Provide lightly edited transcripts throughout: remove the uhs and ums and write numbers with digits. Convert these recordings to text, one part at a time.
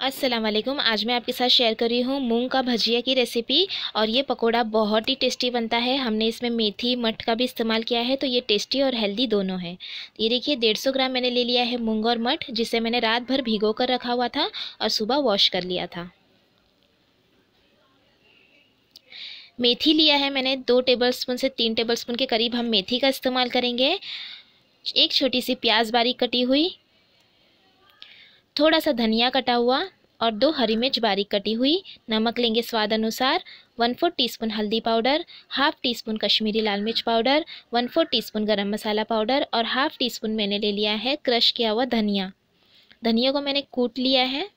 अस्सलाम वालेकुम। आज मैं आपके साथ शेयर कर रही हूँ मूंग का भजिया की रेसिपी। और ये पकोड़ा बहुत ही टेस्टी बनता है। हमने इसमें मेथी मठ का भी इस्तेमाल किया है, तो ये टेस्टी और हेल्दी दोनों है। ये देखिए 150 ग्राम मैंने ले लिया है मूंग और मठ, जिसे मैंने रात भर भिगो कर रखा हुआ था और सुबह वॉश कर लिया था। मेथी लिया है मैंने 2 टेबलस्पून से 3 टेबलस्पून के करीब हम मेथी का इस्तेमाल करेंगे। एक छोटी सी प्याज बारीक कटी हुई, थोड़ा सा धनिया कटा हुआ और 2 हरी मिर्च बारीक कटी हुई। नमक लेंगे स्वाद अनुसार। 1/4 टीस्पून हल्दी powder, half teaspoon Kashmiri लाल मिर्च powder, 1/4 teaspoon garam masala powder और हाफ टी स्पून मैंने ले लिया है क्रश किया हुआ धनिया। धनिया को मैंने कूट लिया है।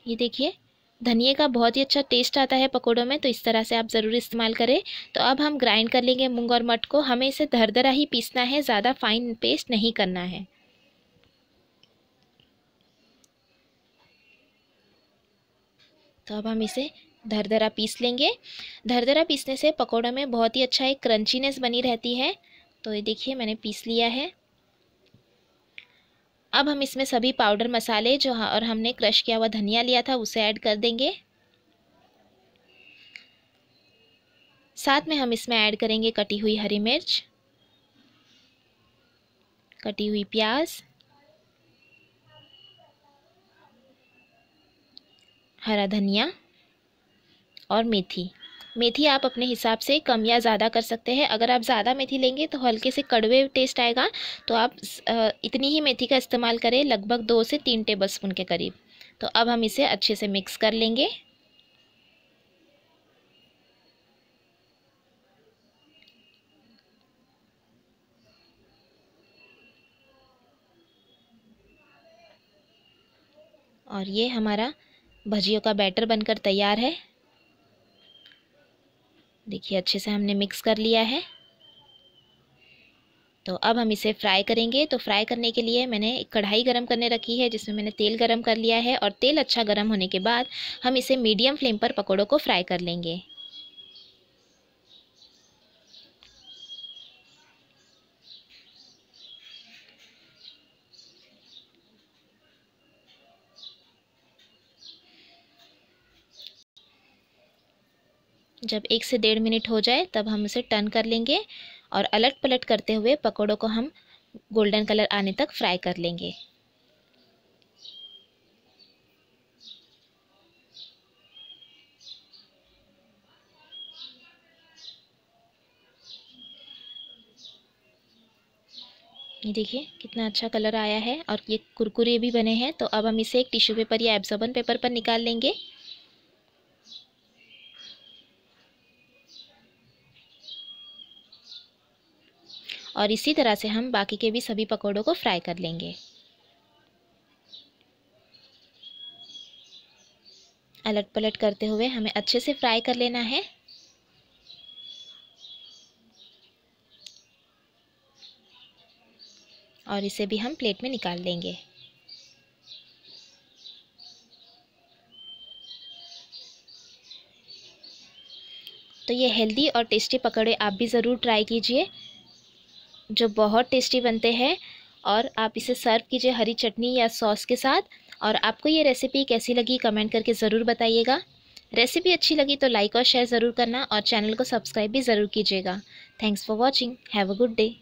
ये देखिए धनिया का बहुत ही अच्छा टेस्ट आता है पकोड़ों में, तो इस तरह से आप ज़रूर इस्तेमाल करें। तो अब हम ग्राइंड कर लेंगे मूंग और मठ को। हमें इसे दरदरा ही पीसना है, ज़्यादा फाइन पेस्ट नहीं करना है। तो अब हम इसे दरदरा पीस लेंगे। दरदरा पीसने से पकोड़ों में बहुत ही अच्छा एक क्रंचीनेस बनी रहती है। तो ये देखिए मैंने पीस लिया है। अब हम इसमें सभी पाउडर मसाले और हमने क्रश किया हुआ धनिया लिया था उसे ऐड कर देंगे। साथ में हम इसमें ऐड करेंगे कटी हुई हरी मिर्च, कटी हुई प्याज, हरा धनिया और मेथी। मेथी आप अपने हिसाब से कम या ज़्यादा कर सकते हैं। अगर आप ज़्यादा मेथी लेंगे तो हल्के से कड़वे टेस्ट आएगा, तो आप इतनी ही मेथी का इस्तेमाल करें, लगभग 2 से 3 टेबलस्पून के करीब। तो अब हम इसे अच्छे से मिक्स कर लेंगे। और ये हमारा भजियों का बैटर बनकर तैयार है। देखिए अच्छे से हमने मिक्स कर लिया है। तो अब हम इसे फ्राई करेंगे। तो फ्राई करने के लिए मैंने एक कढ़ाई गरम करने रखी है, जिसमें मैंने तेल गरम कर लिया है। और तेल अच्छा गरम होने के बाद हम इसे मीडियम फ्लेम पर पकोड़ों को फ्राई कर लेंगे। जब 1 से 1.5 मिनट हो जाए तब हम इसे टर्न कर लेंगे और अलट पलट करते हुए पकोड़ों को हम गोल्डन कलर आने तक फ्राई कर लेंगे। ये देखिए कितना अच्छा कलर आया है और ये कुरकुरे भी बने हैं। तो अब हम इसे एक टिश्यू पेपर या एब्जॉर्बन पेपर पर निकाल लेंगे। और इसी तरह से हम बाकी के भी सभी पकोड़ों को फ्राई कर लेंगे। अलट पलट करते हुए हमें अच्छे से फ्राई कर लेना है। और इसे भी हम प्लेट में निकाल लेंगे। तो ये हेल्दी और टेस्टी पकौड़े आप भी ज़रूर ट्राई कीजिए, जो बहुत टेस्टी बनते हैं। और आप इसे सर्व कीजिए हरी चटनी या सॉस के साथ। और आपको ये रेसिपी कैसी लगी कमेंट करके ज़रूर बताइएगा। रेसिपी अच्छी लगी तो लाइक और शेयर ज़रूर करना और चैनल को सब्सक्राइब भी ज़रूर कीजिएगा। Thanks for watching. Have a good day.